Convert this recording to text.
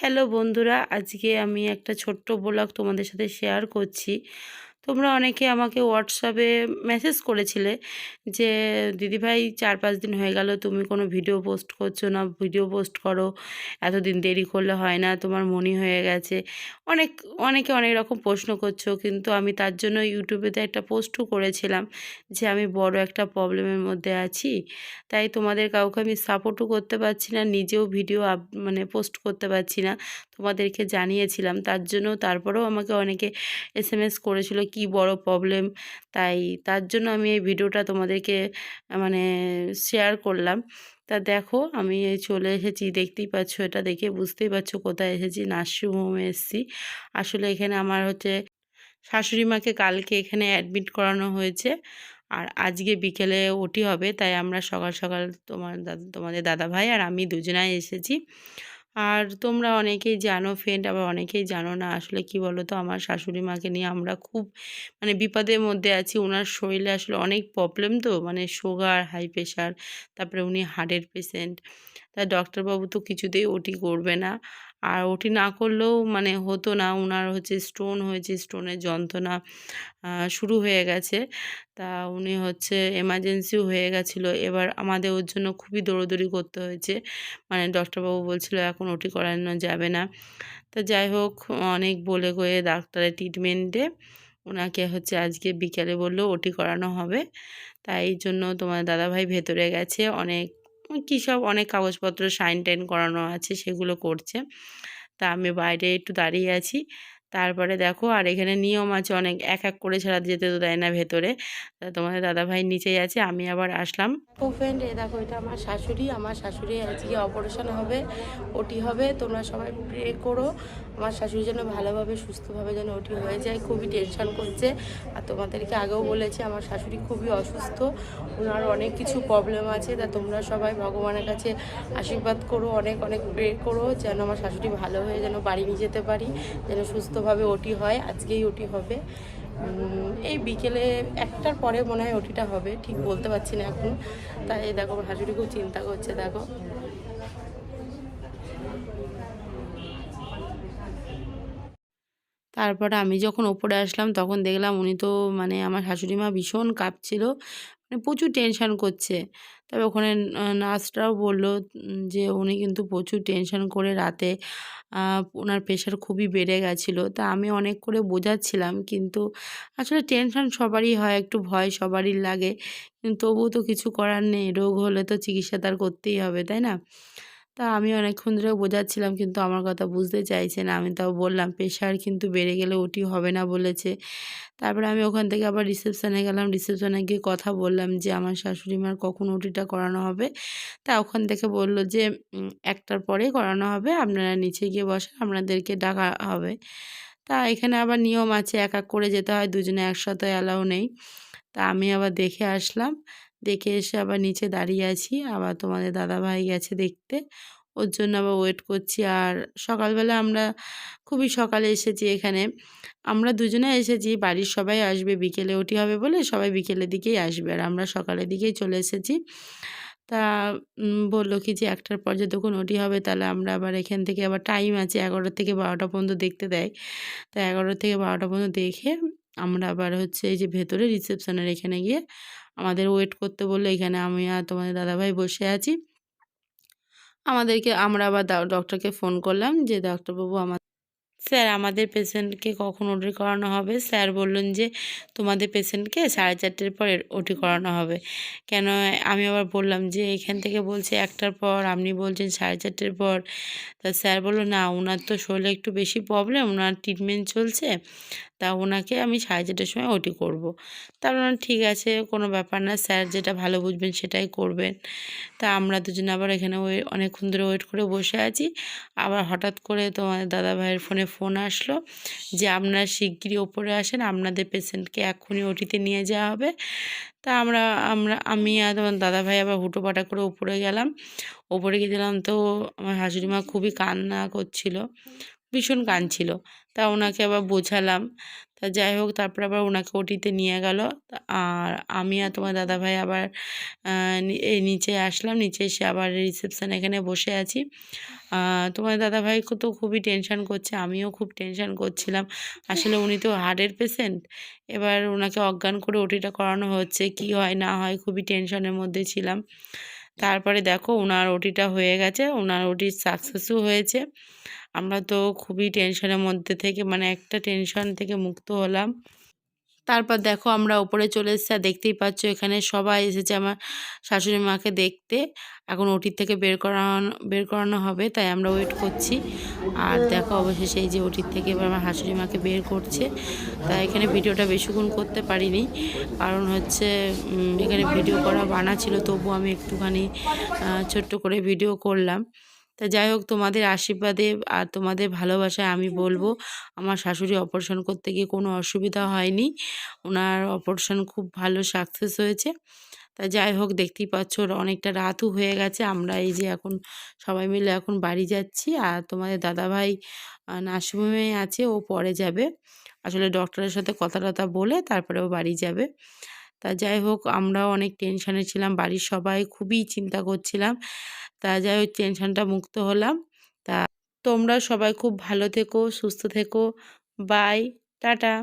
Hello বন্ধুরা, আজকে আমি একটা ছোট্ট ব্লগ তোমাদের সাথে শেয়ার করছি। তোমরা অনেকে আমাকে হোয়াটসঅ্যাপে মেসেজ করেছিলে যে দিদিভাই 4-5 দিন হয়ে গেল তুমি কোনো ভিডিও পোস্ট করছো না, ভিডিও পোস্ট করো, এতদিন দেরি করলে হয় না, তোমার মনি হয়ে গেছে। অনেক অনেকে অনেক রকম প্রশ্ন করছো, কিন্তু আমি তার জন্য ইউটিউবেতে একটা পোস্টও করেছিলাম যে আমি বড় একটা প্রবলেমের মধ্যে আছি, তাই তোমাদের কাউকে আমি সাপোর্টও করতে পারছি না, নিজেও ভিডিও মানে পোস্ট করতে পারছি না। তোমাদেরকে জানিয়েছিলাম, তার জন্য তারপরেও আমাকে অনেকে এসএমএস করেছিল কি বড় প্রবলেম, তাই তার জন্য আমি এই ভিডিওটা তোমাদেরকে মানে শেয়ার করলাম। তা দেখো আমি এই চলে এসেছি, দেখতেই পাচ্ছ, এটা দেখে বুঝতেই পারছো কোথায় এসেছি, নার্সিং হোমে এসেছি। আসলে এখানে আমার হচ্ছে শাশুড়ি মাকে কালকে এখানে অ্যাডমিট করানো হয়েছে, আর আজকে বিকেলে ওটি হবে, তাই আমরা সকাল সকাল তোমাদের দাদা ভাই আর আমি দুজনাই এসেছি। আর তোমরা অনেকেই জানো ফ্রেন্ড, আবার অনেকেই জানো না। আসলে কি বলো তো, আমার শাশুড়ি মাকে নিয়ে আমরা খুব মানে বিপদের মধ্যে আছি। ওনার শরীরে আসলে অনেক প্রবলেম, তো মানে সুগার, হাই প্রেশার, তারপরে উনি হার্টের পেশেন্ট। তাই ডক্টরবাবু তো কিছুতেই ওটি করবে না, আর ওটি না করলেও মানে হতো না। ওনার হচ্ছে স্টোন হয়েছে, স্টোনের যন্ত্রণা শুরু হয়ে গেছে। তা উনি হচ্ছে এমার্জেন্সিও হয়ে গেছিলো। এবার আমাদের ওর জন্য খুবই দৌড়দৌড়ি করতে হয়েছে, মানে ডক্টরবাবু বলছিল এখন ওটি করানো যাবে না। তা যাই হোক, অনেক বলে কয়ে ডাক্তারের ট্রিটমেন্টে ওনাকে হচ্ছে আজকে বিকেলে বললো ওটি করানো হবে। তাই এই জন্য তোমার দাদাভাই ভেতরে গেছে, অনেক কী সব অনেক কাগজপত্র সাইন টাইন করানো আছে, সেগুলো করছে। তা আমি বাইরে একটু দাঁড়িয়ে আছি। তারপরে দেখো, আর এখানে নিয়ম আছে অনেক, এক এক করে ছাড়া যেতে তো দেয় না ভেতরে। তা তোমাদের দাদাভাই নিচেই আছে, আমি আবার আসলাম। ও ফ্রেন্ড, এ দেখো, এটা আমার শাশুড়ি। আমার শাশুড়ি আজকে অপারেশন হবে, ওটি হবে। তোমরা সবাই প্রে করো আমার শাশুড়ি যেন ভালোভাবে সুস্থভাবে যেন ওটি হয়ে যায়। খুবই টেনশন করছে, আর তোমাদেরকে আগেও বলেছি আমার শাশুড়ি খুবই অসুস্থ, ওনার অনেক কিছু প্রবলেম আছে। তা তোমরা সবাই ভগবানের কাছে আশীর্বাদ করো, অনেক অনেক প্রে করো যেন আমার শাশুড়ি ভালো হয়ে যেন বাড়ি নিয়ে যেতে পারি, যেন সুস্থভাবে ওটি হয়। আজকেই ওটি হবে, এই বিকেলে 1টার পরে মনে হয় ওটিটা হবে, ঠিক বলতে পারছি না এখন। তাই দেখো আমার শাশুড়ি খুব চিন্তা করছে। দেখো, তারপরে আমি যখন ওপরে আসলাম তখন দেখলাম উনি তো মানে আমার শাশুড়ি মা ভীষণ কাঁপছিল, মানে প্রচুর টেনশন করছে। তবে ওখানে নার্সরাও বলল যে উনি কিন্তু প্রচুর টেনশন করে রাতে ওনার প্রেশার খুবই বেড়ে গেছিলো। তা আমি অনেক করে বোঝাচ্ছিলাম, কিন্তু আসলে টেনশন সবারই হয়, একটু ভয় সবারই লাগে, কিন্তু তবুও তো কিছু করার নেই, রোগ হলে তো চিকিৎসা তার করতেই হবে, তাই না? তা আমি অনেকক্ষণ ধরে বোঝাচ্ছিলাম, কিন্তু আমার কথা বুঝতে চাইছে না। আমি তাও বললাম প্রেশার কিন্তু বেড়ে গেলে ওটি হবে না বলেছে। তারপরে আমি ওখান থেকে আবার রিসেপশানে গেলাম, রিসেপশানে গিয়ে কথা বললাম যে আমার শাশুড়ি মার কখন ওটিটা করানো হবে। তা ওখান থেকে বলল যে 1টার পরেই করানো হবে, আপনারা নিচে গিয়ে বসেন, আপনাদেরকে ডাকা হবে। তা এখানে আবার নিয়ম আছে, এক এক করে যেতে হয়, দুজনে একসাথে অ্যালাউ নেই। তা আমি আবার দেখে আসলাম, দেখে এসে আবার নিচে দাঁড়িয়ে আছি। আবার তোমাদের দাদাভাই গেছে দেখতে, ওর জন্য আবার ওয়েট করছি। আর সকালবেলা আমরা খুবই সকালে এসেছি এখানে, আমরা দুজনে এসেছি, বাড়ির সবাই আসবে বিকেলে ওটি হবে বলে, সবাই বিকেলের দিকেই আসবে, আর আমরা সকালের দিকেই চলে এসেছি। তা বললো কি যে 1টার পর যতক্ষণ ওটি হবে তাহলে আমরা আবার এখান থেকে আবার টাইম আছে 11 থেকে 12টা পর্যন্ত দেখতে দেয়। তা 11 থেকে 12টা পর্যন্ত দেখে আমরা আবার হচ্ছে এই যে ভেতরে রিসেপশনের এখানে গিয়ে আমাদের ওয়েট করতে বললো। এখানে আমি আর তোমাদের দাদাভাই বসে আছি। আমরা আবার ডক্টরকে ফোন করলাম যে ডাক্তারবাবু, স্যার আমাদের পেশেন্টকে কখন ওটি করানো হবে? স্যার বললেন যে তোমাদের পেশেন্টকে 4:30-এর পর ওটি করানো হবে। কেন? আমি আবার বললাম যে এখান থেকে বলছে 1টার পর, আপনি বলছেন 4:30-এর পর। তা স্যার বললো না, ওনার তো শরীরে একটু বেশি প্রবলেম, ওনার ট্রিটমেন্ট চলছে, তা ওনাকে আমি 4:30-এর সময় ওটি করব। তা বললাম ঠিক আছে, কোনো ব্যাপার না, স্যার যেটা ভালো বুঝবেন সেটাই করবেন। তা আমরা দুজনে আবার এখানে অনেকক্ষণ ধরে ওয়েট করে বসে আছি। আবার হঠাৎ করে তোমার দাদাভাইয়ের ফোনে ফোন আসলো যে আপনারা শিগগিরই ওপরে আসেন, আপনাদের পেশেন্টকে এক্ষুনি ওটিতে নিয়ে যাওয়া হবে। তা আমি আর তোমার দাদাভাই আবার হুটোপাটা করে উপরে গেলাম। ওপরে গেছিলাম তো আমার শাশুড়ি মা খুবই কান্না করছিল, ভীষণ কাঁদছিল। তা ওনাকে আবার বোঝালাম। তা তা যাই হোক তারপর আবার ওনাকে ওটিতে নিয়ে গেল। আর আমি আর তোমার দাদাভাই আবার এই নিচে আসলাম, নিচে এসে আবার রিসেপশান এখানে বসে আছি। তোমার দাদাভাই তো খুবই টেনশন করছে, আমিও খুব টেনশন করছিলাম। আসলে উনি তো হার্টের পেশেন্ট, এবার ওনাকে অজ্ঞান করে ওটিটা করানো হচ্ছে, কি হয় না হয় খুবই টেনশনের মধ্যে ছিলাম। তারপরে দেখো ওনার ওটিটা হয়ে গেছে, ওনার ওটি সাকসেসও হয়েছে। আমরা তো খুবই টেনশনের মধ্যে থেকে মানে একটা টেনশন থেকে মুক্ত হলাম। তারপর দেখো আমরা ওপরে চলে এসেছি, আর দেখতেই পাচ্ছ এখানে সবাই এসেছে আমার শাশুড়ি মাকে দেখতে। এখন ওটির থেকে বের করানো হবে, তাই আমরা ওয়েট করছি। আর দেখো অবশেষে এই যে ওটির থেকে এবার আমার শাশুড়ি মাকে বের করছে। তাই এখানে ভিডিওটা বেশিক্ষণ করতে পারিনি, কারণ হচ্ছে এখানে ভিডিও করা বানা ছিল, তবু আমি একটুখানি ছোট্ট করে ভিডিও করলাম। তা যাই হোক তোমাদের আশীর্বাদে আর তোমাদের ভালোবাসায় আমি বলবো আমার শাশুড়ি অপারেশন করতে গিয়ে কোনো অসুবিধা হয়নি। ওনার অপারেশন খুব ভালো সাকসেস হয়েছে। তা যাই হোক দেখতেই পাচ্ছ অনেকটা রাতও হয়ে গেছে। আমরা এই যে এখন সবাই মিলে এখন বাড়ি যাচ্ছি। আর তোমাদের দাদাভাই নার্সিংহোমে আছে, ও পরে যাবে। আসলে ডক্টরের সাথে কথা টথা বলে তারপরে ও বাড়ি যাবে। তা যাই হোক আমরাও অনেক টেনশনে ছিলাম, বাড়ির সবাই খুবই চিন্তা করছিলাম। তা যাই হোক টেনশনটা মুক্ত হলাম। তা তোমরা সবাই খুব ভালো থেকো, সুস্থ থেকো। Bye, tata.